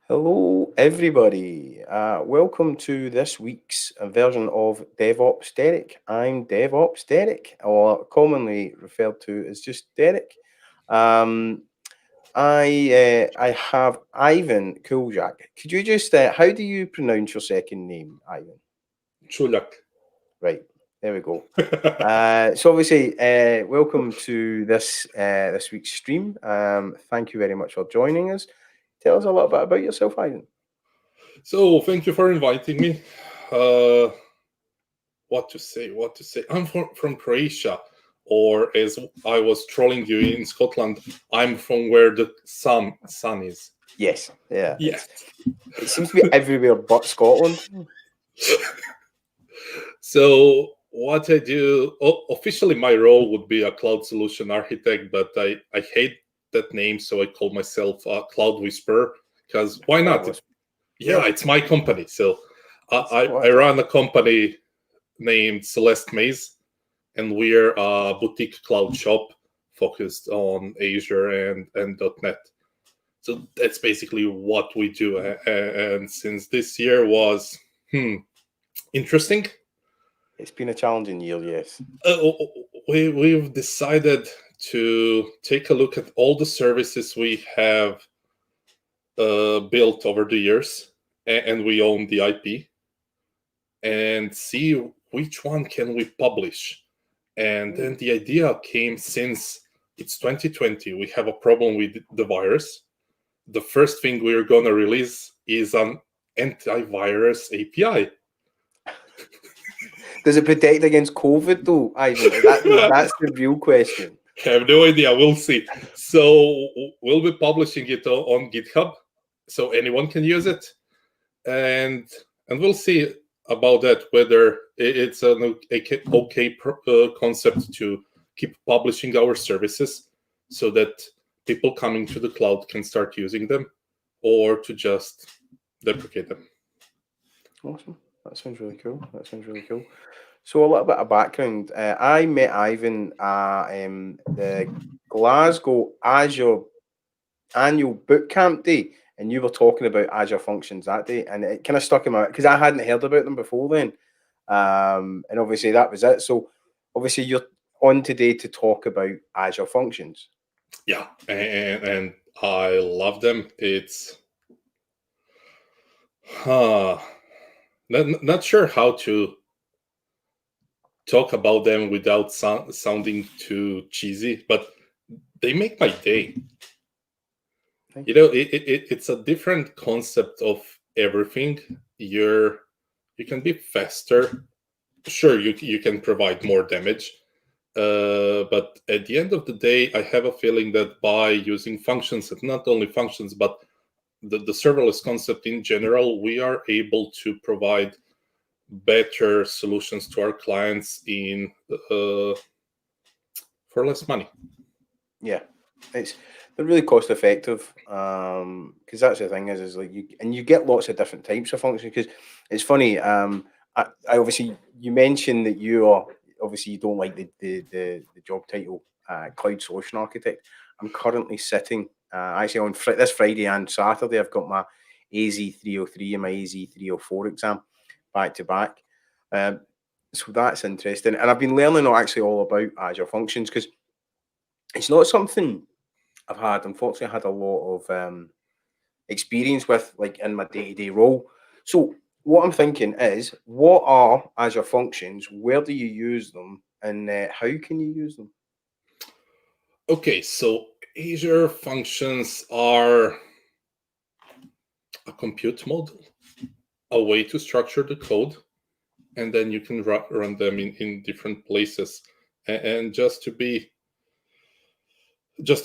Hello, everybody. Welcome to this week's version of DevOps Derek. I'm DevOps Derek, or commonly referred to as just Derek. Um, I have Ivan Čuljak. Could you just how do you pronounce your second name, Ivan? Čuljak. Right, there we go. So obviously, welcome to this week's stream. Thank you very much for joining us. Tell us a little bit about yourself, Ivan. So thank you for inviting me. What to say? I'm from Croatia, or as I was trolling you in Scotland, I'm from where the sun is. Yes, yeah. Yes. It seems to be everywhere but Scotland. So what I do, officially my role would be a cloud solution architect, but I hate that name, so I call myself a cloud whisperer, because why not? Yeah, it's my company. So I run a company named Celeste Maze, and we're a boutique cloud shop focused on Azure and .NET. So that's basically what we do. And since this year was interesting. It's been a challenging year, yes. We've decided to take a look at all the services we have built over the years, and we own the IP, and see which one can we publish. And then the idea came, since it's 2020, we have a problem with the virus. The first thing we're going to release is an antivirus API. Does it protect against COVID though, Ivan? That's the real question. I have no idea. We'll see. So we'll be publishing it on GitHub, so anyone can use it, and we'll see about that, whether it's an okay concept to keep publishing our services so that people coming to the cloud can start using them, or to just deprecate them. Awesome. That sounds really cool. So a little bit of background. I met Ivan at the Glasgow Azure annual bootcamp day, and you were talking about Azure Functions that day, and it kind of stuck in my, because I hadn't heard about them before then. And obviously that was it. So obviously you're on today to talk about Azure Functions. Yeah, and I love them. It's not sure how to talk about them without sounding too cheesy, but they make my day. You know, it's a different concept of everything. You can be faster. Sure, you can provide more damage, but at the end of the day, I have a feeling that by using functions, and not only functions, but the serverless concept in general, we are able to provide better solutions to our clients in for less money. Yeah, they're really cost effective, because that's the thing is like you get lots of different types of functions. Because it's funny, I obviously, you mentioned that you don't like the job title, cloud solution architect. I'm currently sitting actually on this Friday and Saturday. I've got my AZ 303 and my AZ 304 exam back to back. So that's interesting, and I've been learning actually all about Azure Functions, because it's not something I've had. Unfortunately, I had a lot of experience with, like, in my day-to-day role. So what I'm thinking is, what are Azure Functions? Where do you use them? And how can you use them? Okay, so Azure Functions are a compute model, a way to structure the code, and then you can run them in different places. And just to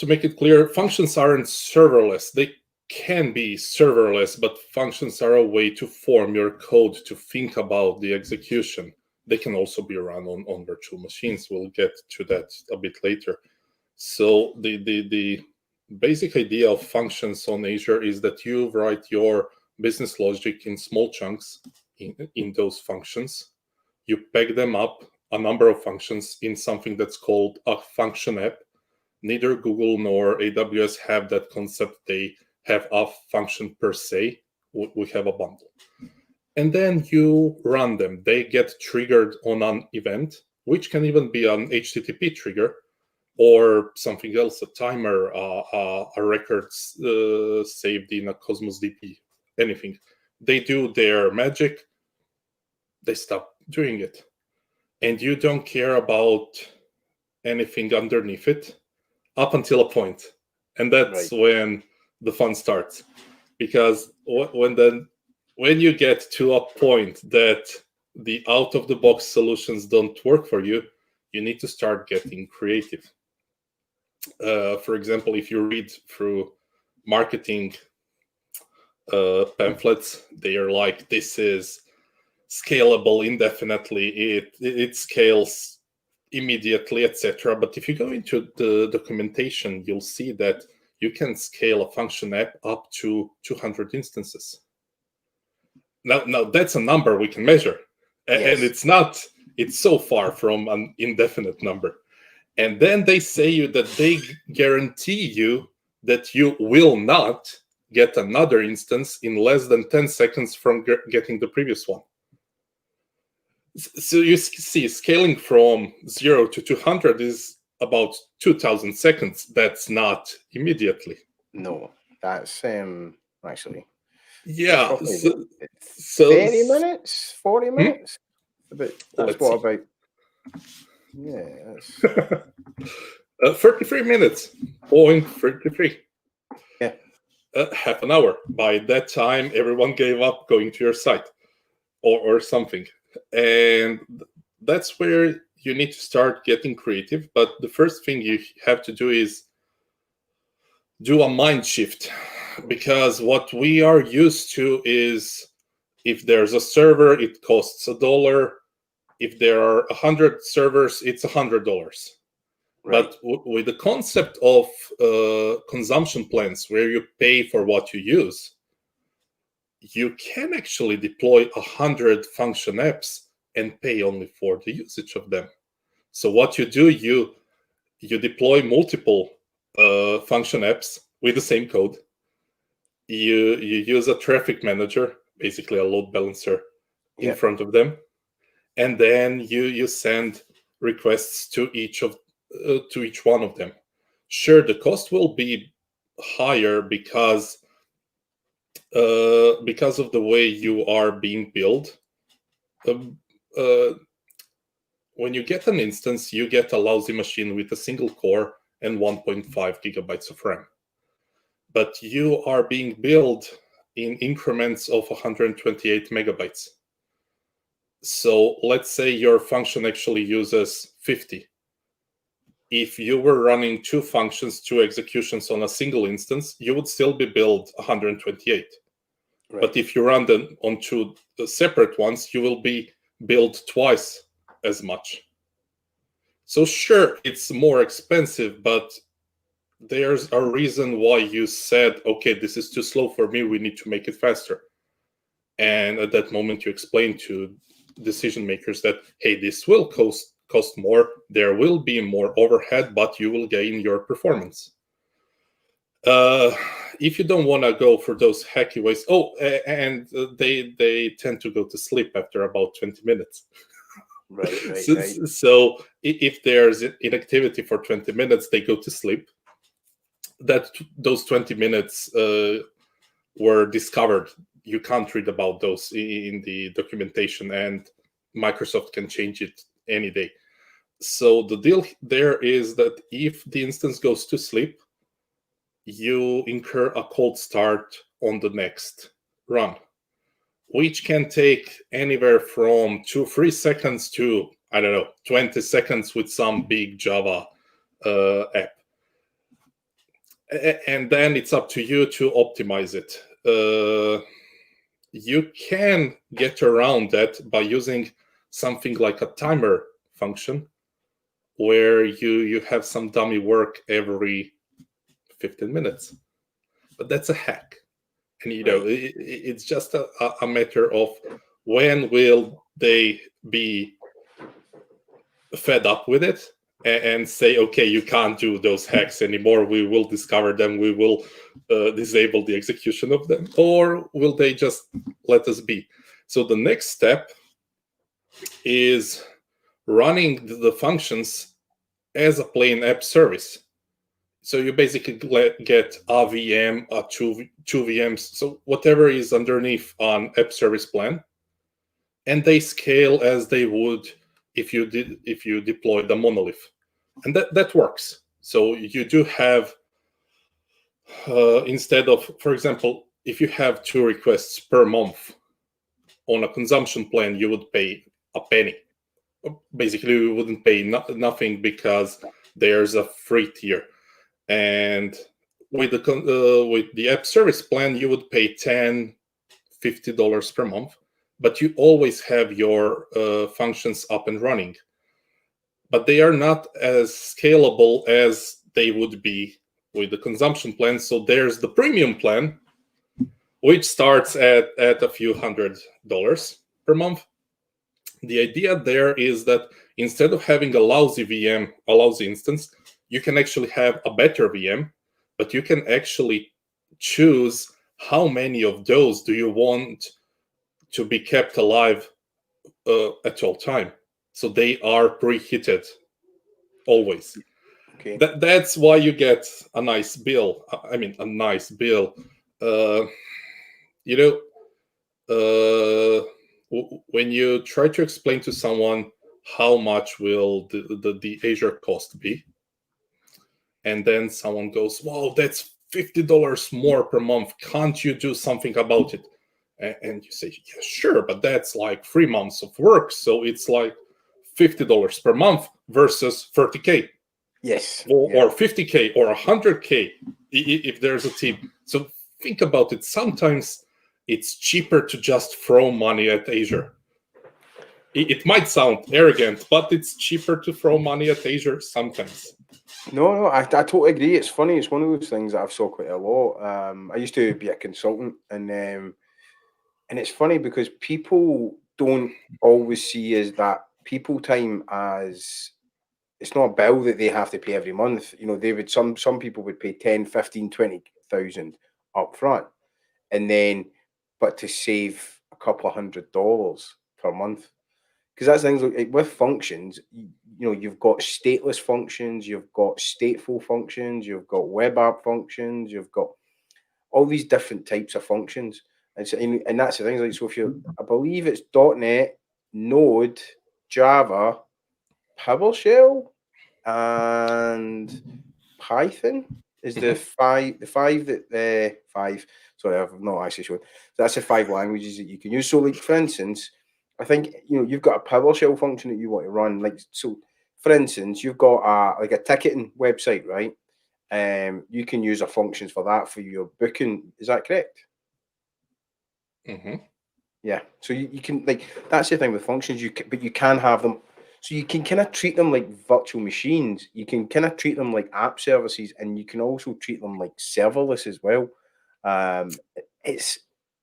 make it clear, functions aren't serverless. They can be serverless, but functions are a way to form your code, to think about the execution. They can also be run on virtual machines. We'll get to that a bit later. So the basic idea of functions on Azure is that you write your business logic in small chunks in those functions. You pack them up, a number of functions, in something that's called a function app. Neither Google nor AWS have that concept. They have a function per se. We have a bundle. And then you run them. They get triggered on an event, which can even be an HTTP trigger or something else, a timer, a record saved in a Cosmos DB, anything. They do their magic, they stop doing it. And you don't care about anything underneath it up until a point. And that's when the fun starts. Because when you get to a point that the out-of-the-box solutions don't work for you, you need to start getting creative. For example, if you read through marketing pamphlets, they are like, this is scalable indefinitely, it scales immediately, etc. But if you go into the documentation, you'll see that you can scale a function app up to 200 instances. Now that's a number we can measure, and it's so far from an indefinite number. And then they say you that they guarantee you that you will not get another instance in less than 10 seconds from getting the previous one. So you see, scaling from 0 to 200 is about 2,000 seconds. That's not immediately. No, that's actually. Yeah. So 30 minutes, 40 minutes. About. Yeah. That's... 33 minutes. 0.33. Yeah. Half an hour. By that time, everyone gave up going to your site or something. And that's where you need to start getting creative. But the first thing you have to do is do a mind shift, because what we are used to is if there's a server, it costs $1. If there are 100 servers, it's $100. Right. But with the concept of consumption plans, where you pay for what you use, you can actually deploy 100 function apps and pay only for the usage of them. So what you do, you deploy multiple function apps with the same code. You use a traffic manager, basically a load balancer, in front of them, and then you send requests to each one of them. Sure, the cost will be higher because of the way you are being billed. When you get an instance, you get a lousy machine with a single core and 1.5 gigabytes of RAM. But you are being billed in increments of 128 megabytes. So let's say your function actually uses 50. If you were running 2 functions, 2 executions on a single instance, you would still be billed 128. Right. But if you run them on 2 separate ones, you will be billed twice as much. So sure, it's more expensive, but there's a reason why you said, okay, this is too slow for me, we need to make it faster. And at that moment, you explain to decision makers that, hey, this will cost more, there will be more overhead, but you will gain your performance. If you don't want to go for those hacky ways, and they tend to go to sleep after about 20 minutes. Right. So if there's inactivity for 20 minutes, they go to sleep. Those 20 minutes were discovered. You can't read about those in the documentation, and Microsoft can change it any day. So the deal there is that if the instance goes to sleep, you incur a cold start on the next run, which can take anywhere from 2-3 seconds to, 20 seconds with some big Java app. And then it's up to you to optimize it. You can get around that by using something like a timer function, where you have some dummy work every 15 minutes. But that's a hack. And, it's just a matter of when will they be fed up with it and say, okay, you can't do those hacks anymore. We will discover them. We will disable the execution of them. Or will they just let us be? So the next step is running the functions as a plain app service. So you basically get a VM, two VMs, so whatever is underneath an app service plan, and they scale as they would if you deploy the monolith, and that works. So you do have instead of, for example, if you have 2 requests per month on a consumption plan, you would pay a penny. Basically, you wouldn't pay nothing because there's a free tier. And with the app service plan, you would pay $10, $50 per month, but you always have your functions up and running. But they are not as scalable as they would be with the consumption plan. So there's the premium plan, which starts at a few $100s per month. The idea there is that instead of having a lousy VM, a lousy instance, you can actually have a better VM, but you can actually choose how many of those do you want to be kept alive at all time. So they are preheated always. Okay. That's why you get a nice bill. I mean, a nice bill. When you try to explain to someone how much will the Azure cost be, and then someone goes, "Wow, that's $50 more per month. Can't you do something about it?" And you say, "Yeah, sure, but that's like 3 months of work, so it's like $50 per month versus 30K." Yes. Or 50K or 100K if there's a team. So think about it. Sometimes it's cheaper to just throw money at Azure. It might sound arrogant, but it's cheaper to throw money at Azure sometimes. No, I totally agree. It's funny. It's one of those things that I've saw quite a lot. I used to be a consultant, and it's funny because people don't always see as that people time as it's not a bill that they have to pay every month. You know, they would some people would pay 10, 15, 20,000 up front, and then but to save a couple of $100 per month. Because that's things like with functions, you know, you've got stateless functions, you've got stateful functions, you've got web app functions, you've got all these different types of functions. And so, and that's the thing. Like, so if you, I believe it's .NET, Node, Java, PowerShell, and Python is the five. Sorry, I've not actually shown. That's the 5 languages that you can use. So, like for instance, I think you've got a PowerShell function that you want to run. Like so, for instance, you've got a ticketing website, right? You can use a functions for that for your booking. Is that correct? Mm-hmm. Yeah. So you can that's the thing with functions. But you can have them. So you can kind of treat them like virtual machines. You can kind of treat them like app services, and you can also treat them like serverless as well.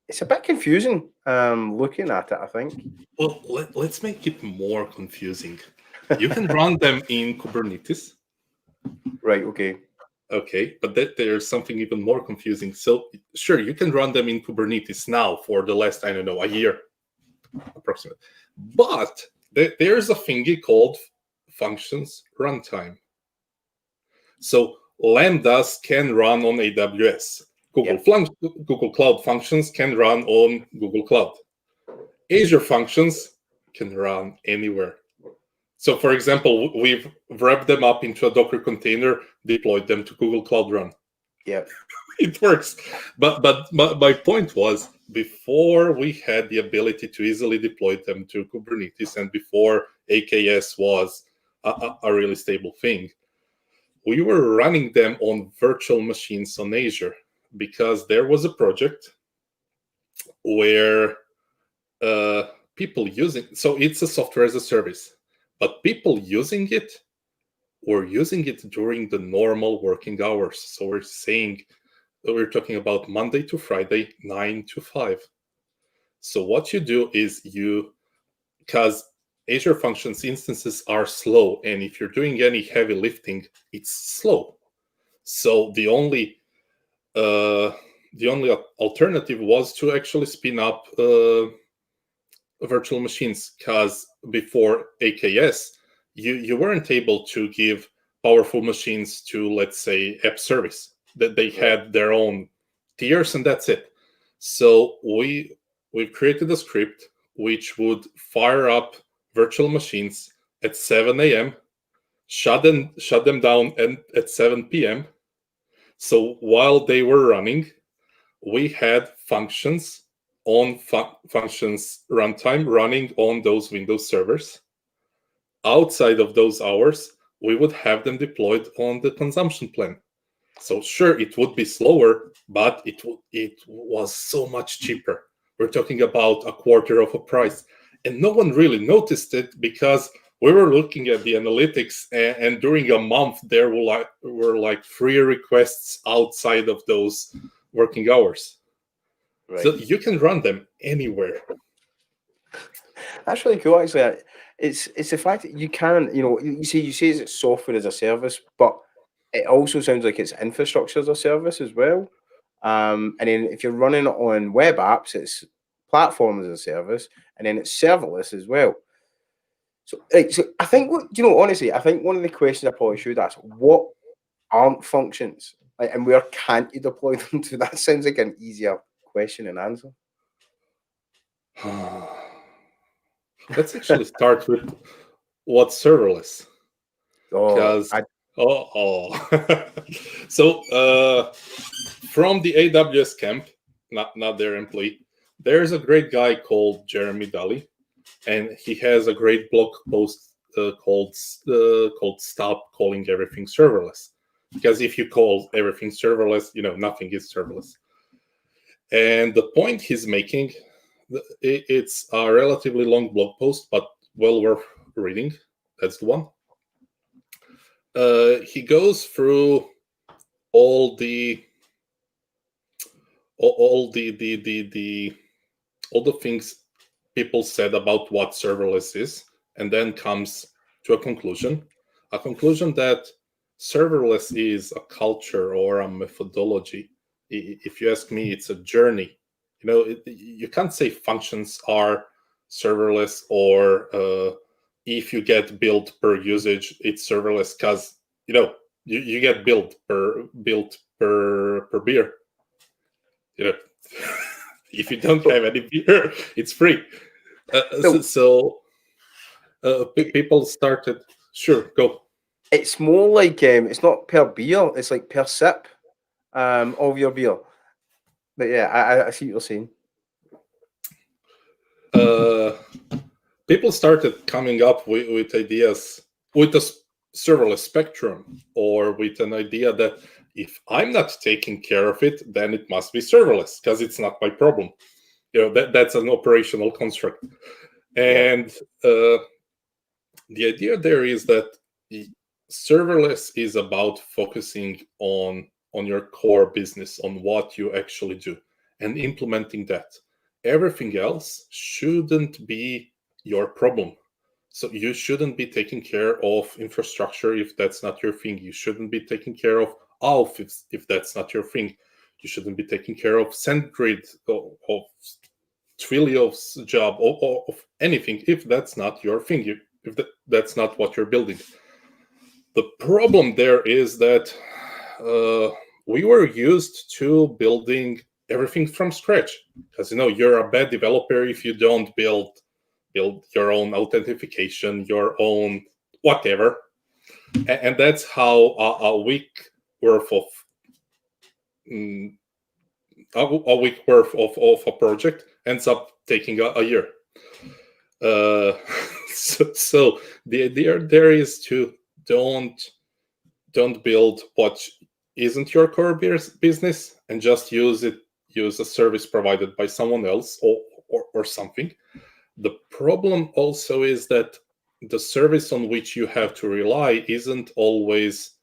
It's a bit confusing looking at it, I think. Well, let's make it more confusing. You can run them in Kubernetes. Right, okay. Okay, but there's something even more confusing. So sure, you can run them in Kubernetes now for the last, I don't know, a year, approximately. But there's a thingy called functions runtime. So Lambdas can run on AWS. Google Cloud Functions can run on Google Cloud. Azure Functions can run anywhere. So, for example, we've wrapped them up into a Docker container, deployed them to Google Cloud Run. Yeah, it works. But my point was, before we had the ability to easily deploy them to Kubernetes, and before AKS was a really stable thing, we were running them on virtual machines on Azure, because there was a project where people using, so it's a software as a service, but people using it were using it during the normal working hours. So we're talking about Monday to Friday, 9 to 5. So what you do is because Azure Functions instances are slow, and if you're doing any heavy lifting, it's slow. So the only alternative was to actually spin up virtual machines, because before AKS, you weren't able to give powerful machines to, let's say, app service, that they had their own tiers and that's it. So we've created a script which would fire up virtual machines at 7 a.m., shut them down at 7 p.m. So while they were running, we had functions on functions runtime running on those Windows servers. Outside of those hours, we would have them deployed on the consumption plan. So sure, it would be slower, but it was so much cheaper. We're talking about a quarter of a price. And no one really noticed it, because we were looking at the analytics, and during a month, there were like 3 requests outside of those working hours. Right. So you can run them anywhere. That's really cool, actually. It's the fact that you can, you say it's software as a service, but it also sounds like it's infrastructure as a service as well. And then if you're running it on web apps, it's platform as a service, and then it's serverless as well. So I think, honestly, I think one of the questions I probably should ask, what aren't functions? And where can't you deploy them to? That sounds like an easier question and answer. Let's actually start with what's serverless. So from the AWS camp, not their employee, there's a great guy called Jeremy Daly, and he has a great blog post called "Stop Calling Everything Serverless." Because if you call everything serverless, nothing is serverless. And the point he's making, it's a relatively long blog post, but well worth reading. That's the one. He goes through all the things people said about what serverless is, and then comes to a conclusion that serverless is a culture or a methodology. If you ask me, it's a journey. You can't say functions are serverless, or if you get billed per usage, it's serverless, because you get billed per beer. If you don't have any beer, it's free. People started. Sure, go. It's more like it's not per beer; it's like per sip of your beer. But yeah, I see what you're saying. People started coming up with ideas with a serverless spectrum, or with an idea that if I'm not taking care of it, then it must be serverless, because it's not my problem. That's an operational construct. And the idea there is that serverless is about focusing on your core business, on what you actually do, and implementing that. Everything else shouldn't be your problem. So you shouldn't be taking care of infrastructure if that's not your thing. You shouldn't be taking care of ALF if that's not your thing. You shouldn't be taking care of SendGrid, of Twilio's job, or of anything if that's not your thing, if that's not what you're building. The problem there is that we were used to building everything from scratch, because you're a bad developer if you don't build your own authentication, your own whatever, and that's how a week worth of a project ends up taking a year. So the idea there is to don't build what isn't your core business, and just use a service provided by someone else or something. The problem also is that the service on which you have to rely isn't always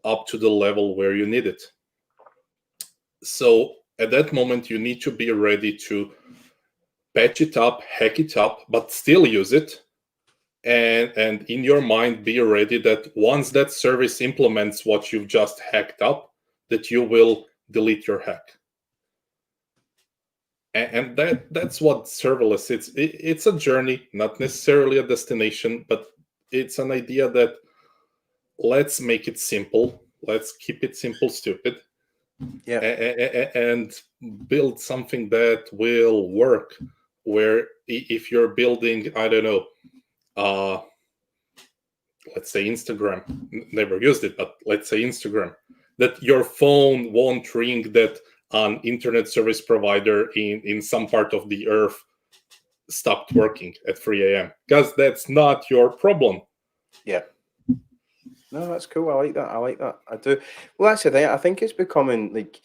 up to the level where you need it. So at that moment, you need to be ready to patch it up, hack it up, but still use it, and in your mind be ready that once that service implements what you've just hacked up, that you will delete your hack. And that's what serverless is. It's a journey, not necessarily a destination, but it's an idea that let's make it simple. Let's keep it simple, stupid. Yeah. And build something that will work. Where if you're building, I don't know, let's say Instagram, never used it, but let's say Instagram, that your phone won't ring that an internet service provider in some part of the earth stopped working at 3 a.m. because that's not your problem. Yeah. No, that's cool. I like that. I like that. I do. Well, that's the thing. I think it's becoming like,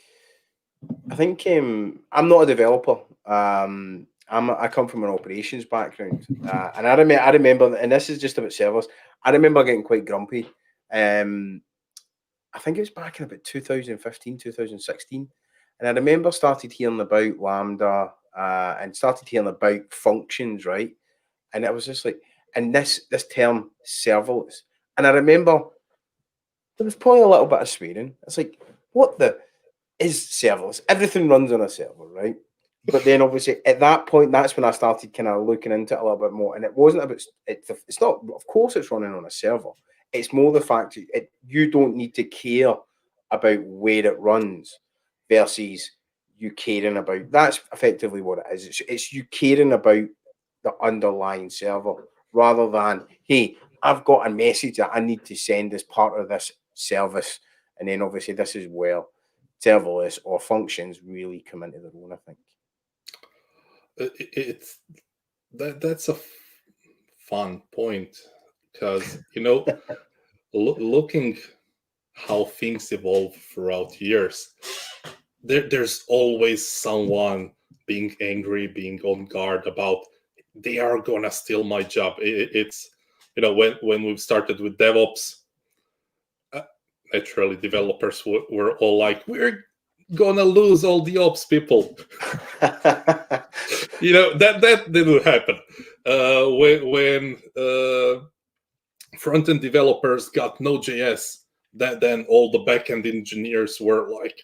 I think I'm not a developer. I come from an operations background, and I remember, and this is just about servers. I remember getting quite grumpy. I think it was back in about 2015, 2016, and I remember started hearing about Lambda and started hearing about functions, right? And it was just like, and this term serverless, and I remember there was probably a little bit of swearing. It's like, what the is serverless? Everything runs on a server, right? But then obviously at that point, that's when I started kind of looking into it a little bit more. And it wasn't about it's not, of course it's running on a server. It's more the fact that you don't need to care about where it runs versus you caring about, that's effectively what it is. It's you caring about the underlying server rather than, hey, I've got a message that I need to send as part of this service. And then obviously this is where serverless or functions really come into their own, I think. It's that's a fun point because looking how things evolve throughout years, there's always someone being angry, being on guard about they are gonna steal my job. It's when we've started with DevOps, naturally developers were all like, we're gonna lose all the ops people. That didn't happen. When front-end developers got Node.js, then all the back-end engineers were like,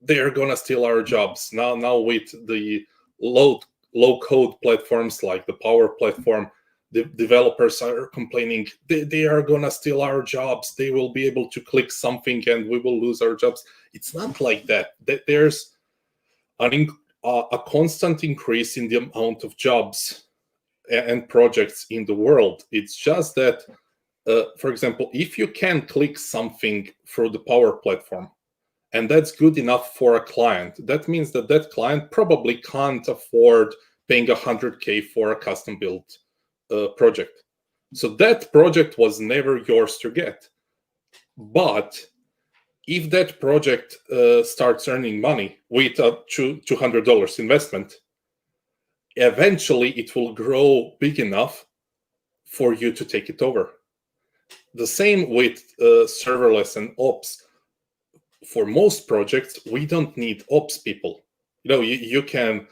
they're gonna steal our jobs. Now with the low-code platforms like the Power Platform, the developers are complaining they are gonna steal our jobs. They will be able to click something and we will lose our jobs. It's not like that. There's a constant increase in the amount of jobs and projects in the world. It's just that, for example, if you can click something through the Power Platform, and that's good enough for a client, that means that client probably can't afford paying $100K for a custom-built project. So that project was never yours to get. But if that project starts earning money with a $200 investment, eventually it will grow big enough for you to take it over. The same with serverless and ops. For most projects, we don't need ops people. You can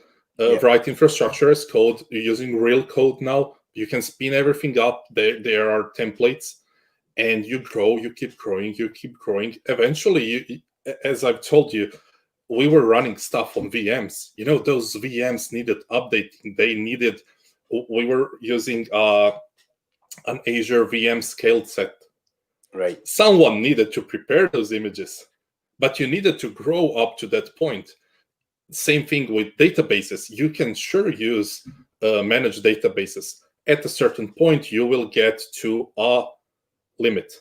write infrastructure as code using real code now. You can spin everything up. There are templates, and you grow. You keep growing. You keep growing. Eventually, as I've told you, we were running stuff on VMs. Those VMs needed updating. We were using an Azure VM scaled set. Right. Someone needed to prepare those images, but you needed to grow up to that point. Same thing with databases. You can sure use managed databases. At a certain point, you will get to a limit.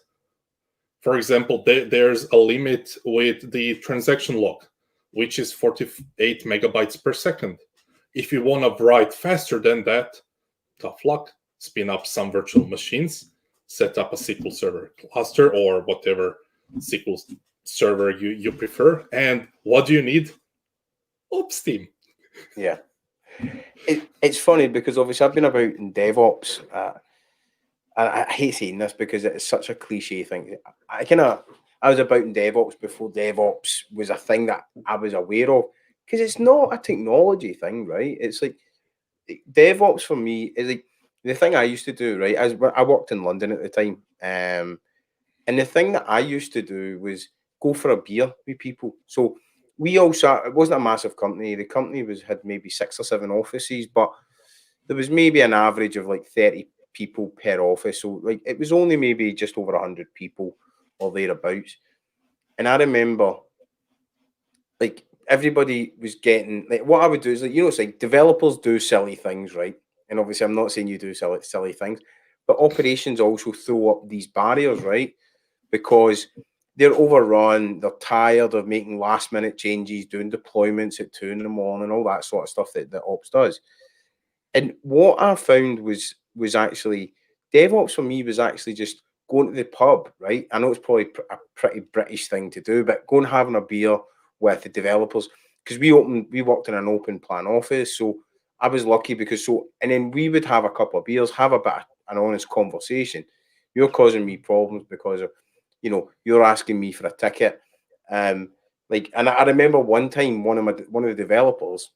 For example, there's a limit with the transaction log, which is 48 megabytes per second. If you want to write faster than that, tough luck. Spin up some virtual machines, set up a SQL Server cluster or whatever SQL server you prefer. And what do you need? Ops team. Yeah. It's funny because obviously I've been about in DevOps. And I hate saying this because it's such a cliche thing. I was about in DevOps before DevOps was a thing that I was aware of, because it's not a technology thing, right? It's like DevOps for me is like, The thing I used to do, right, as I worked in London at the time, and the thing that I used to do was go for a beer with people. So we all sat. It wasn't a massive company. The company had maybe 6 or 7 offices, but there was maybe an average of like 30 people per office. So like it was only maybe just over 100 people or thereabouts. And I remember like everybody was getting like what I would do is like it's like developers do silly things, right? And obviously I'm not saying you do silly things, but operations also throw up these barriers, right? Because they're overrun, they're tired of making last minute changes, doing deployments at 2 in the morning, all that sort of stuff that ops does. And what I found was actually DevOps for me was actually just going to the pub, right? I know it's probably a pretty British thing to do, but going having a beer with the developers because we worked in an open plan office, so I was lucky because and then we would have a couple of beers, have a bit of an honest conversation. You're causing me problems because of you're asking me for a ticket. And I remember one time one of the developers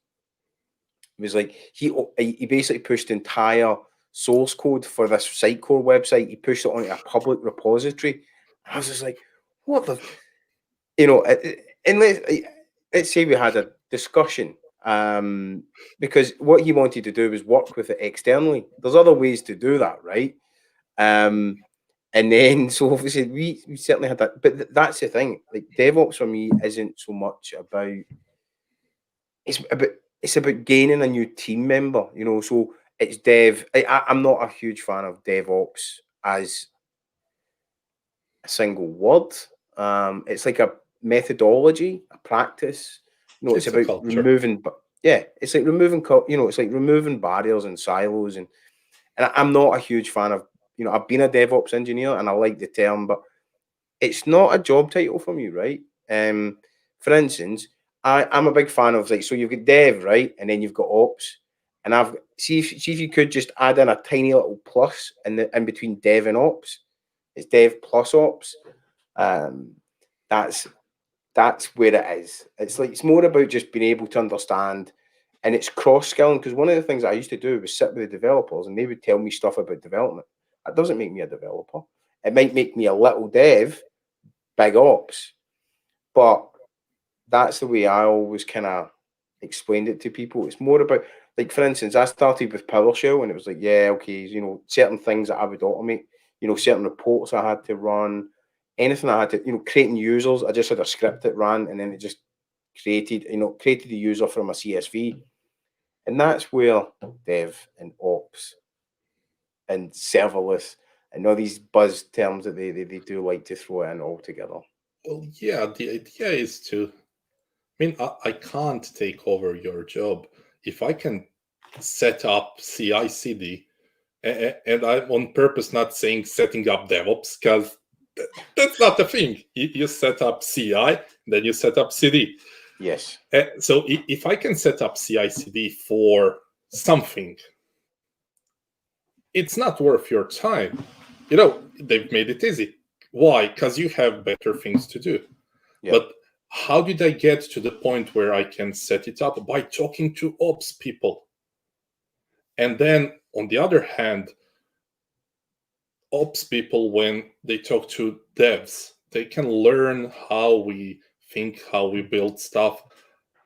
was like he basically pushed the entire source code for this Sitecore website. He pushed it onto a public repository. I was just like, what the, and let's say we had a discussion, because what he wanted to do was work with it externally. There's other ways to do that, right? And then, so obviously we certainly had that, but that's the thing. Like DevOps for me isn't so much about, it's about it's about gaining a new team member, So it's I'm not a huge fan of DevOps as a single word. It's like a methodology, a practice. It's It's a about culture. removing, yeah, it's like removing, it's like removing barriers and silos, and I'm not a huge fan of, I've been a DevOps engineer and I like the term, but it's not a job title for me, right? For instance, I'm a big fan of like, so you've got dev, right? And then you've got ops. And see if you could just add in a tiny little plus in between dev and ops. It's dev plus ops. Um, that's where it is. It's like it's more about just being able to understand, and it's cross skilling. Because one of the things I used to do was sit with the developers, and they would tell me stuff about development. That doesn't make me a developer. It might make me a little dev, big ops, but that's the way I always kind of explained it to people. It's more about, like, for instance, I started with PowerShell, and it was like, yeah, okay, certain things that I would automate, certain reports I had to run, anything I had to, creating users. I just had a script that ran, and then it just created the user from a CSV. And that's where dev and ops and serverless and all these buzz terms that they do like to throw in all together. Well, yeah, the idea is to, I can't take over your job. If I can set up CICD, and I'm on purpose not saying setting up DevOps, because that's not the thing. You set up CI, then you set up CD. Yes. So if I can set up CI/CD for something, it's not worth your time. They've made it easy. Why? Because you have better things to do. Yep. But how did I get to the point where I can set it up? By talking to ops people. And then, on the other hand, ops people, when they talk to devs, they can learn how we think, how we build stuff.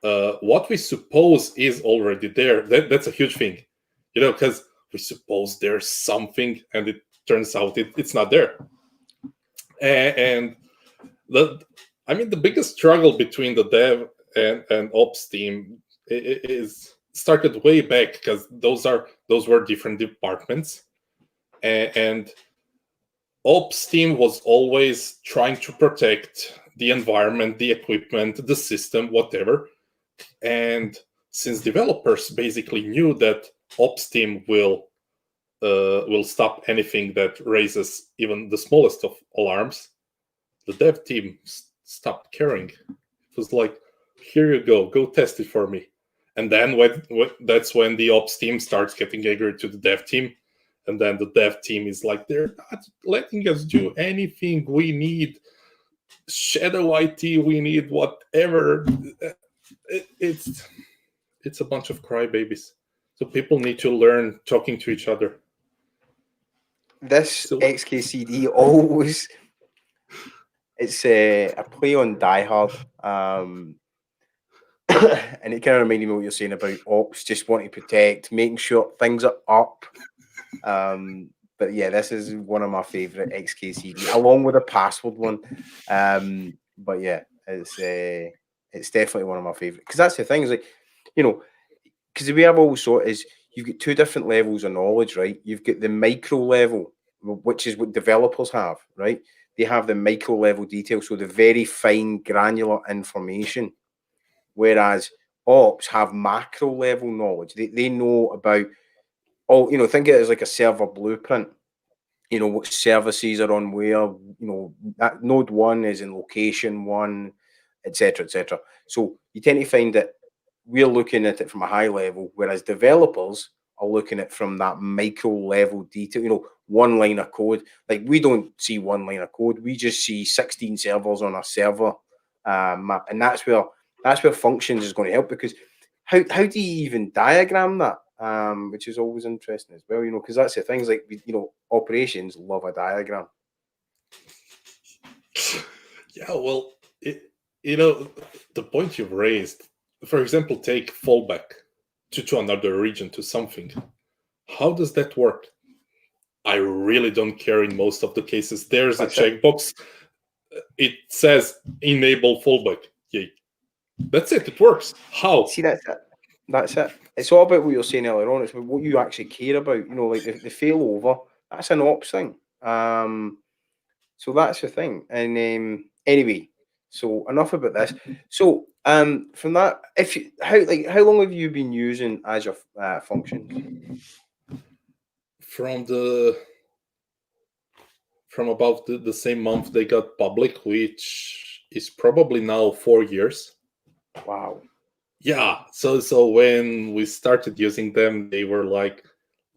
What we suppose is already there. That's a huge thing, because we suppose there's something, and it turns out it's not there. And the biggest struggle between the dev and ops team is started way back, because those were different departments, and ops team was always trying to protect the environment, the equipment, the system, whatever. And since developers basically knew that ops team will stop anything that raises even the smallest of alarms, the dev team stopped caring. It was like, here you go test it for me. And then that's when the ops team starts getting angry to the dev team. And then the dev team is like, they're not letting us do anything. We need shadow IT. We need whatever. It's a bunch of crybabies. So people need to learn talking to each other. this So XKCD always, it's a play on Die Hard. And it kind of reminded me of what you're saying about ops, just wanting to protect, making sure things are up. But yeah, this is one of my favorite XKCD, along with a password one. But yeah, it's definitely one of my favorite, because that's the thing, is like, you know, because the way I've always saw it is you've got two different levels of knowledge, right? You've got the micro level, which is what developers have, right? They have the micro level detail, so the very fine granular information, whereas ops have macro level knowledge. They know about all, think of it as like a server blueprint, what services are on where, that node one is in location one, etc., etc. So you tend to find that we're looking at it from a high level, whereas developers are looking at it from that micro level detail, one line of code. Like, we don't see one line of code, we just see 16 servers on a server map. And that's where functions is going to help, because how do you even diagram that? Which is always interesting as well, because that's the things, like, operations love a diagram. Yeah, well, the point you've raised, for example, take fallback to another region, to something. How does that work? I really don't care in most of the cases. There's a checkbox. It says enable fallback. Yay. That's it. It works. How? See, that's it. It's all about what you're saying earlier on. It's what you actually care about. Like the failover, that's an ops thing. So that's the thing. And anyway, so enough about this. So from that, how long have you been using Azure Functions? From about the same month they got public, which is probably now 4 years. Wow. Yeah. So when we started using them, they were like,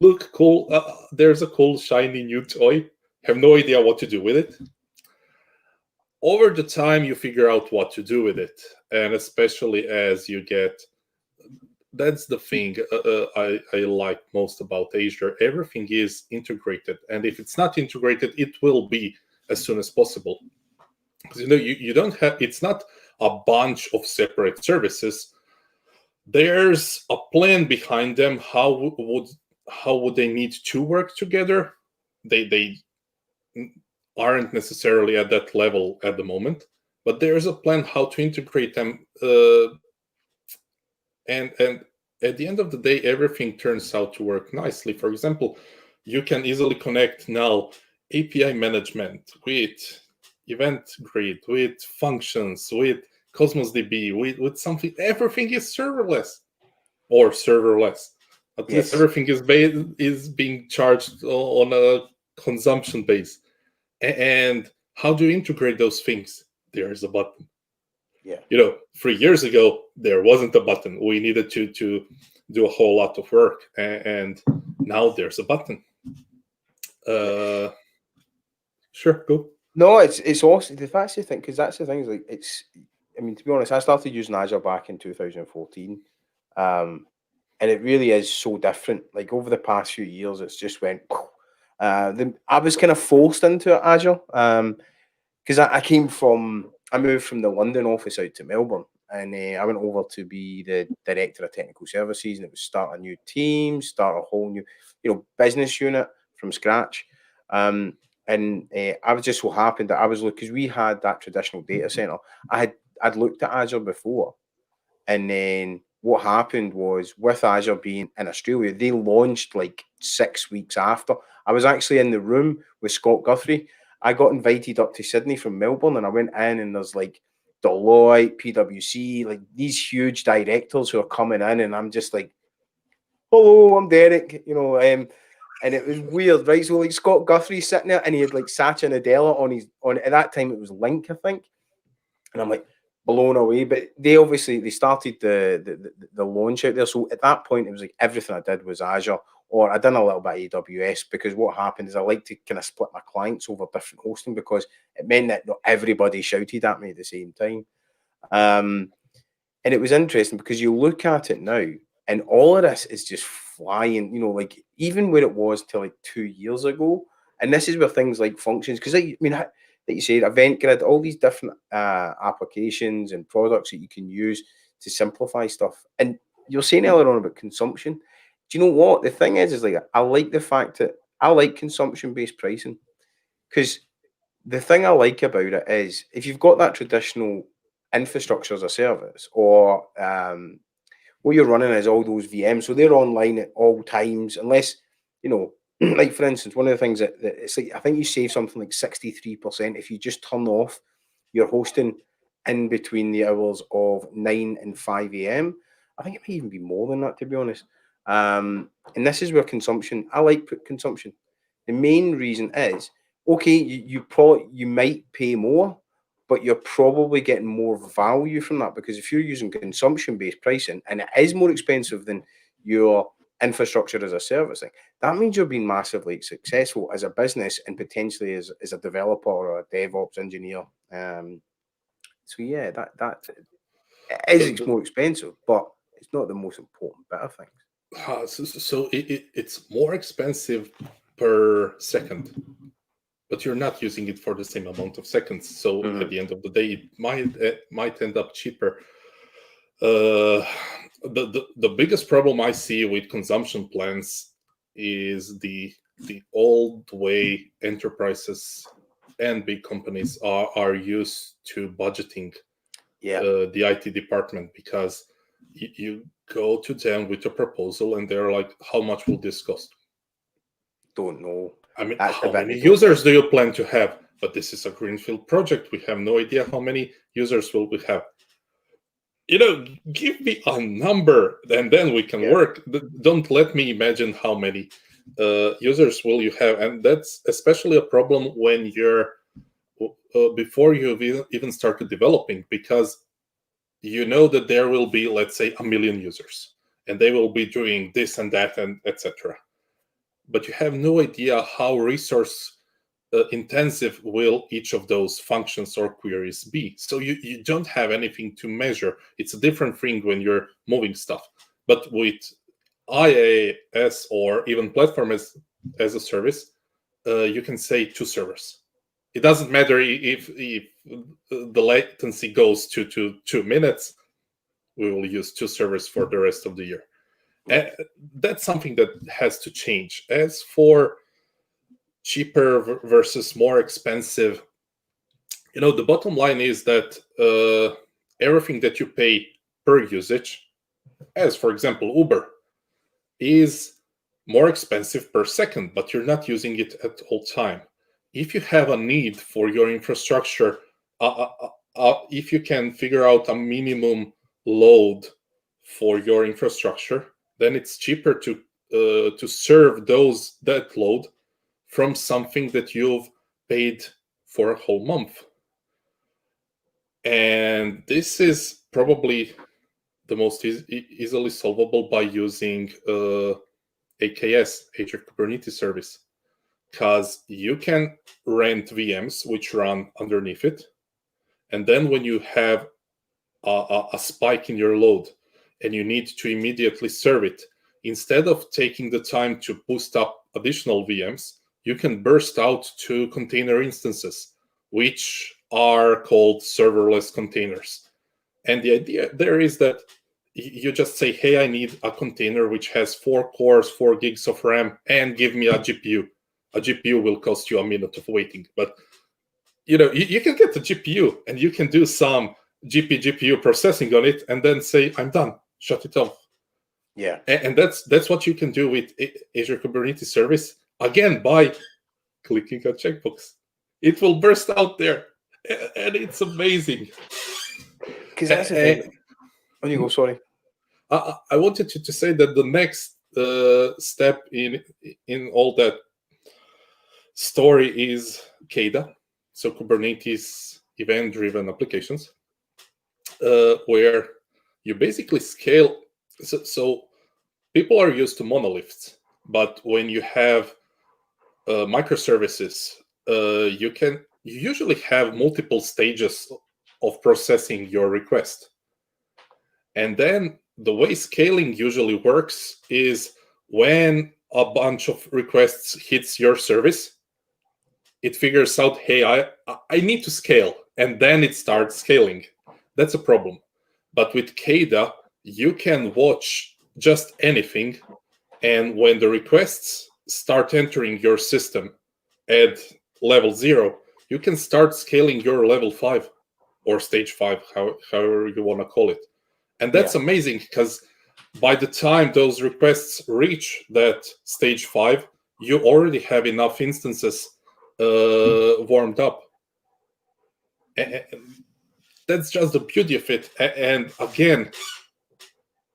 look, cool. There's a cool, shiny new toy. Have no idea what to do with it. Over the time, you figure out what to do with it. And especially as you get, that's the thing I like most about Azure. Everything is integrated. And if it's not integrated, it will be as soon as possible. Because you don't have, it's not a bunch of separate services. There's a plan behind them. How would they need to work together? They aren't necessarily at that level at the moment, but there's a plan how to integrate them. And at the end of the day, everything turns out to work nicely. For example, you can easily connect now API management with event grid, with functions, with Cosmos DB, with something. Everything is serverless or serverless. At least everything is being charged on a consumption base. And how do you integrate those things? There is a button. Yeah. 3 years ago, there wasn't a button. We needed to do a whole lot of work. And now there's a button. Sure, go. No, it's awesome. That's the thing, because that's the thing, is like, to be honest, I started using Azure back in 2014. And it really is so different. Like, over the past few years, it's just went. I was kind of forced into Azure because I moved from the London office out to Melbourne, and I went over to be the director of technical services, and it was start a new team, start a whole new, business unit from scratch. And I was just so happened that I was looking, because we had that traditional data center. I'd looked at Azure before, and then what happened was, with Azure being in Australia, they launched like 6 weeks after. I was actually in the room with Scott Guthrie. I got invited up to Sydney from Melbourne, and I went in, and there's like Deloitte, PwC, like these huge directors who are coming in, and I'm just like, hello, I'm Derek, and it was weird, right? So like Scott Guthrie sitting there, and he had like Satya Nadella on at that time it was Link, I think, and I'm like blown away. But they started the launch out there. So at that point, it was like everything I did was Azure, or I done a little bit of AWS, because what happened is I like to kind of split my clients over different hosting, because it meant that not everybody shouted at me at the same time. And it was interesting, because you look at it now, and all of this is just flying, like even where it was till like 2 years ago, And this is where things like functions, because I mean, like you said, Event Grid, all these different applications and products that you can use to simplify stuff. And you're saying earlier on about consumption. Do you know what? The thing is like, I like the fact that I like consumption-based pricing, because the thing I like about it is if you've got that traditional infrastructure as a service, or what you're running is all those VMs, so they're online at all times, unless, you know, like for instance, one of the things that it's like, I think you save something like 63% if you just turn off your hosting in between the hours of 9 and 5 a.m. I think it may even be more than that, to be honest. And this is where consumption, I like consumption. The main reason is, okay, you might pay more, but you're probably getting more value from that, because if you're using consumption-based pricing and it is more expensive than your infrastructure as a service thing, that means you're being massively successful as a business and potentially as a developer or a DevOps engineer. So yeah, that it is more expensive, but it's not the most important bit of things. So it's more expensive per second, but you're not using it for the same amount of seconds. So at the end of the day, it might end up cheaper. The biggest problem I see with consumption plans is the old way enterprises and big companies are used to budgeting the IT department, because you go to them with a proposal and they're like, how much will this cost? Don't know. I mean, how many users do you plan to have? But this is a greenfield project. We have no idea how many users will we have. You know, give me a number and then we can work. Don't let me imagine how many users will you have. And that's especially a problem when you're before you've even started developing, because you know that there will be, let's say, 1 million users and they will be doing this and that and etc. But you have no idea how resource intensive will each of those functions or queries be. So you don't have anything to measure. It's a different thing when you're moving stuff. But with IaaS or even platform as a service, you can say 2 servers. It doesn't matter if the latency goes to 2 minutes. We will use 2 servers for the rest of the year. And that's something that has to change. As for cheaper versus more expensive, you know, the bottom line is that everything that you pay per usage, as for example Uber, is more expensive per second, but you're not using it at all time. If you have a need for your infrastructure, if you can figure out a minimum load for your infrastructure, then it's cheaper to serve that load from something that you've paid for a whole month. And this is probably the most easily solvable by using AKS, Azure Kubernetes Service, because you can rent VMs which run underneath it. And then when you have a spike in your load and you need to immediately serve it, instead of taking the time to boost up additional VMs, you can burst out 2 container instances, which are called serverless containers. And the idea there is that you just say, hey, I need a container which has 4 cores, 4 gigs of RAM, and give me a GPU. A GPU will cost you a minute of waiting. But you know, you can get the GPU and you can do some GPU processing on it and then say, I'm done, shut it off. Yeah. And that's what you can do with Azure Kubernetes Service, again, by clicking a checkbox. It will burst out there, and it's amazing. Because that's the thing. Oh, you go, sorry. I wanted to say that the next step in all that story is CICD, so Kubernetes event-driven applications, where you basically scale. So people are used to monoliths, but when you have microservices, you usually have multiple stages of processing your request. And then the way scaling usually works is when a bunch of requests hits your service, it figures out, hey, I need to scale, and then it starts scaling. That's a problem. But with CICD, you can watch just anything, and when the requests start entering your system at level 0, you can start scaling your level 5 or stage 5, however you want to call it. And that's amazing, because by the time those requests reach that stage 5, you already have enough instances warmed up. And that's just the beauty of it. And again,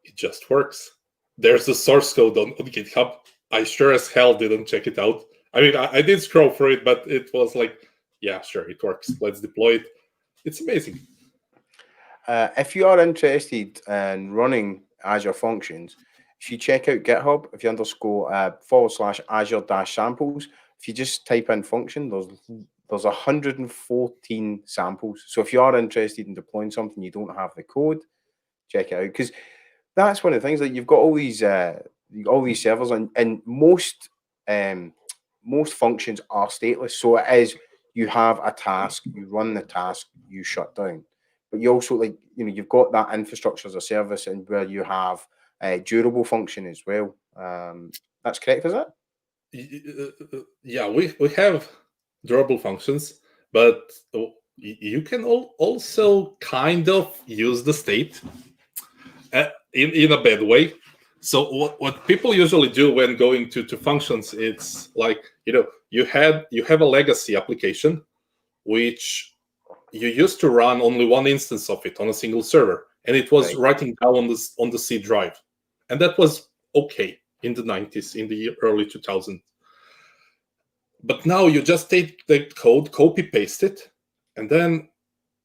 it just works. There's the source code on GitHub. I sure as hell didn't check it out. I mean, I did scroll through it, but it was like, yeah, sure, it works. Let's deploy it. It's amazing. If you are interested in running Azure Functions, if you check out GitHub, if you underscore /Azure-samples, if you just type in function, there's 114 samples. So if you are interested in deploying something, you don't have the code, check it out, because that's one of the things. Like, you've got all these servers, and most functions are stateless. So it is, you have a task, you run the task, you shut down. But you also, like, you've got that infrastructure as a service, and where you have a durable function as well. That's correct, is it? Yeah, we have durable functions, but you can also kind of use the state in a bad way. So what people usually do when going to functions, it's like, you have a legacy application which you used to run only one instance of it on a single server, and it was writing down on the C drive, and that was okay in the 90s, in the early 2000s. But now you just take the code, copy paste it, and then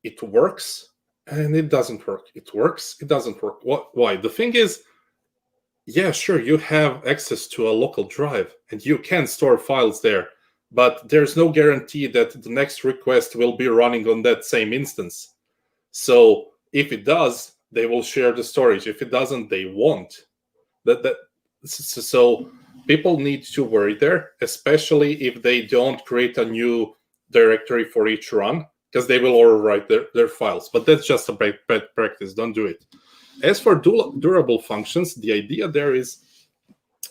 it works and it doesn't work. It works, it doesn't work. Why? The thing is, yeah, sure, you have access to a local drive and you can store files there, but there's no guarantee that the next request will be running on that same instance. So if it does, they will share the storage. If it doesn't, they won't. So people need to worry there, especially if they don't create a new directory for each run, because they will overwrite their files. But that's just a bad practice. Don't do it. As for durable functions, the idea there is,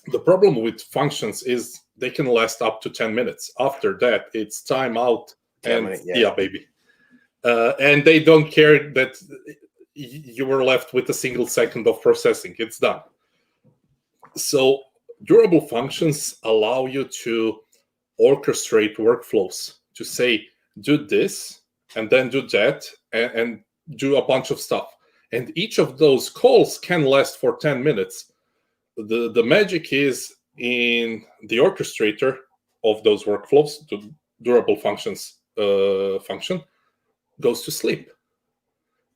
the problem with functions is they can last up to 10 minutes. After that, it's time out, and yeah, baby. And they don't care that you were left with a single second of processing. It's done. So durable functions allow you to orchestrate workflows, to say, do this, and then do that, and do a bunch of stuff. And each of those calls can last for 10 minutes. The magic is in the orchestrator of those workflows. The durable functions function goes to sleep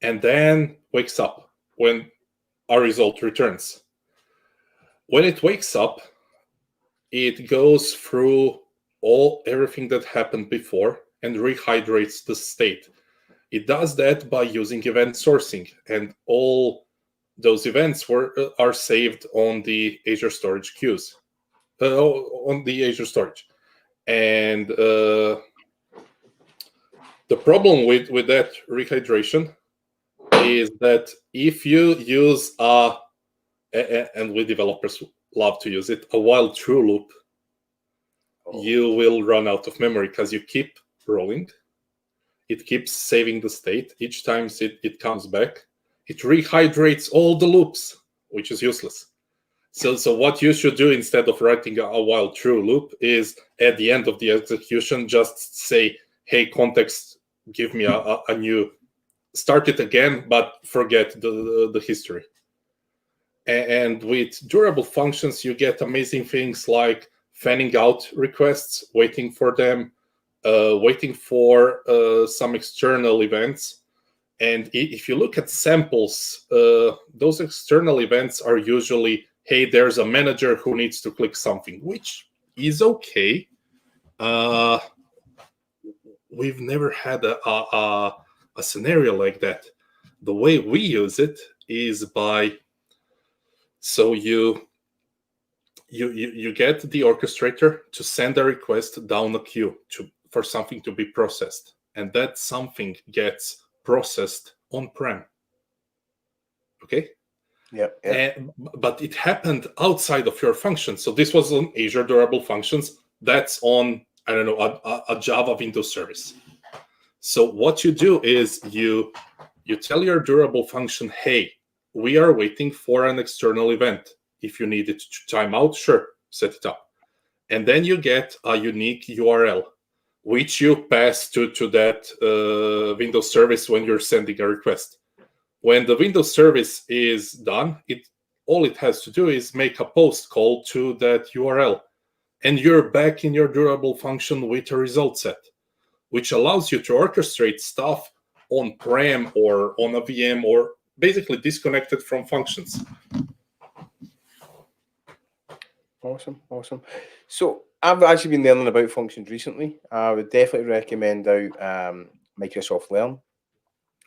and then wakes up when a result returns. When it wakes up, it goes through everything that happened before and rehydrates the state. It does that by using event sourcing, and all those events are saved on the Azure storage queues, on the Azure storage. And the problem with that rehydration is that if you use and we developers love to use it, a while true loop, you will run out of memory, because you keep rolling. It keeps saving the state. Each time it comes back, it rehydrates all the loops, which is useless. So what you should do, instead of writing a while true loop, is at the end of the execution, just say, hey, context, give me a new, start it again, but forget the history. And with durable functions, you get amazing things like fanning out requests, waiting for them, waiting for some external events. And if you look at samples, those external events are usually, hey, there's a manager who needs to click something, which is okay. We've never had a scenario like that. The way we use it is by, so you get the orchestrator to send a request down a queue for something to be processed, and that something gets processed on-prem. Okay? Yeah. But it happened outside of your function. So this was on Azure Durable Functions. That's on, I don't know, a Java Windows service. So what you do is you tell your durable function, hey, we are waiting for an external event. If you need it to time out, sure, set it up. And then you get a unique URL, which you pass to that Windows service when you're sending a request. When the Windows service is done, all it has to do is make a post call to that URL. And you're back in your durable function with a result set, which allows you to orchestrate stuff on-prem or on a VM or basically disconnected from functions. Awesome. So I've actually been learning about functions recently. I would definitely recommend out Microsoft Learn.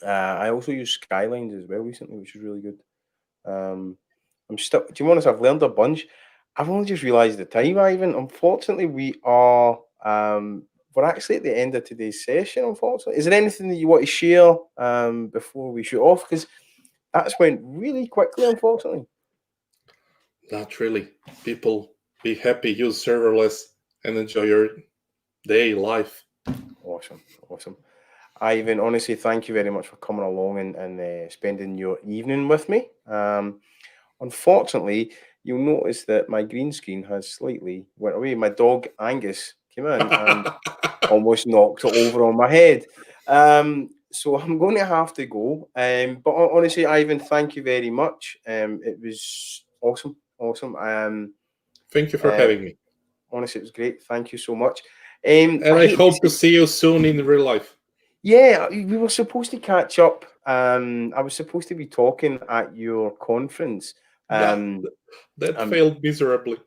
I also use Skylines as well recently, which is really good. I'm still, to be honest, I've learned a bunch. I've only just realised the time, Ivan. Unfortunately, we're actually at the end of today's session, unfortunately. Is there anything that you want to share before we shoot off? Because that's went really quickly, unfortunately. Not really. People, be happy, use serverless, and enjoy your day, life. Awesome. Ivan, honestly, thank you very much for coming along and spending your evening with me. Unfortunately, you'll notice that my green screen has slightly went away. My dog, Angus, came in and almost knocked it over on my head. So I'm going to have to go. But honestly, Ivan, thank you very much. It was awesome. Thank you for having me. Honestly, it was great. Thank you so much. And I hope to see you soon in real life. Yeah, we were supposed to catch up. I was supposed to be talking at your conference. That failed miserably.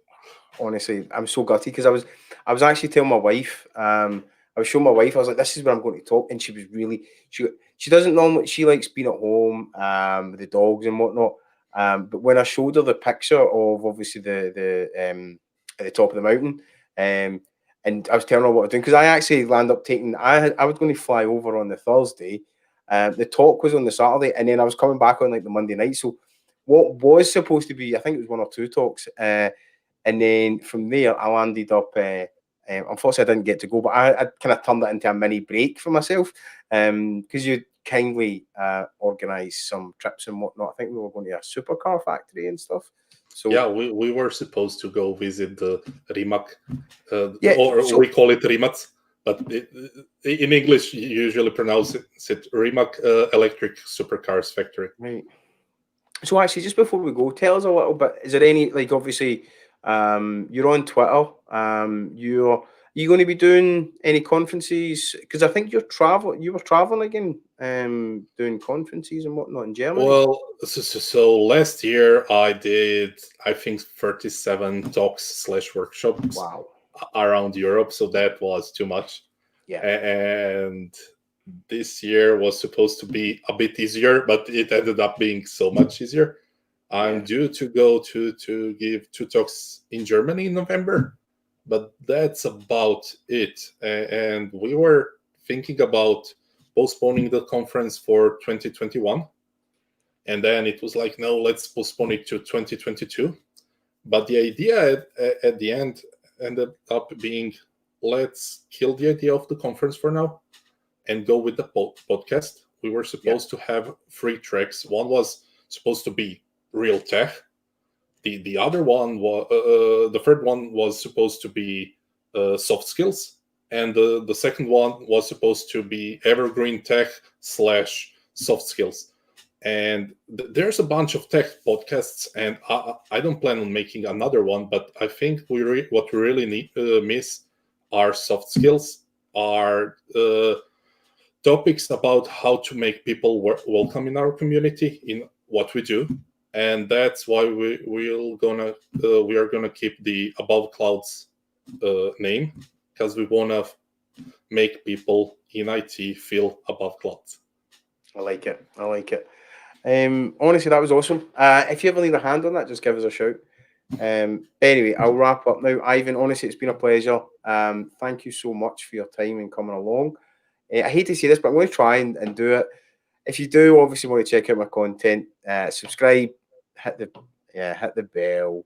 Honestly, I'm so gutty because I was actually telling my wife. I was showing my wife. I was like, "This is where I'm going to talk," and she was really she doesn't normally. She likes being at home with the dogs and whatnot. But when I showed her the picture of obviously the at the top of the mountain, and I was telling her what I was doing because I actually landed up taking. I was going to fly over on the Thursday. The talk was on the Saturday, and then I was coming back on like the Monday night. So what was supposed to be, I think it was 1 or 2 talks, and then from there I landed up. Unfortunately, I didn't get to go, but I kind of turned that into a mini break for myself because you kindly organised some trips and whatnot. I think we were going to a supercar factory and stuff. So yeah, we were supposed to go visit the Rimac, we call it Rimac, but in English you usually pronounce it Rimac Electric Supercars Factory. Right. So actually, just before we go, tell us a little bit. Is there any, like, obviously, you're on Twitter. Are you going to be doing any conferences? Because I think you were traveling again, doing conferences and whatnot in Germany. Well, so last year I did, I think, 37 talks / workshops. Wow. Around Europe, so that was too much. Yeah. And this year was supposed to be a bit easier, but it ended up being so much easier. I'm due to go to give 2 talks in Germany in November, but that's about it. And we were thinking about postponing the conference for 2021. And then it was like, no, let's postpone it to 2022. But the idea at the end ended up being, let's kill the idea of the conference for now and go with the podcast. We were supposed to have 3 tracks. One was supposed to be real tech. The other one was the third one was supposed to be soft skills, and the second one was supposed to be evergreen tech / soft skills. And there's a bunch of tech podcasts, and I don't plan on making another one, but I think what we really need miss are soft skills, are topics about how to make people welcome in our community in what we do. And that's why we are gonna keep the Above Clouds name, because we want to make people in IT feel above clouds. I like it. Honestly, that was awesome. If you ever need a hand on that, just give us a shout. Anyway, I'll wrap up now. Ivan, honestly, it's been a pleasure. Thank you so much for your time and coming along. I hate to say this, but I'm going to try and do it. If you do obviously want to check out my content, subscribe, hit the bell,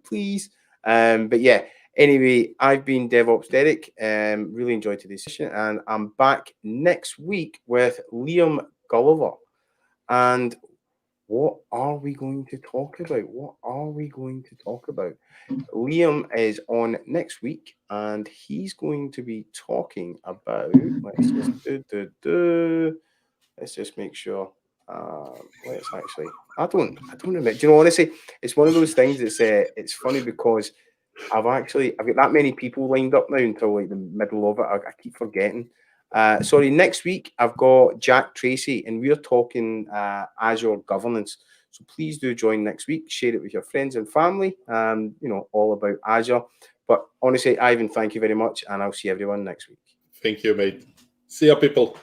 please. But yeah, anyway, I've been DevOps Derek. Really enjoyed today's session, and I'm back next week with Liam Gulliver. And what are we going to talk about? What are we going to talk about? Liam is on next week, and he's going to be talking about. Let's just make sure. Let's actually. I don't remember. Do you know? Honestly, it's one of those things. It's funny because I've got that many people lined up now until like the middle of it. I keep forgetting. Sorry, next week I've got Jack Tracy, and we're talking Azure governance. So please do join next week. Share it with your friends and family. All about Azure. But honestly, Ivan, thank you very much, and I'll see everyone next week. Thank you, mate. See ya, people.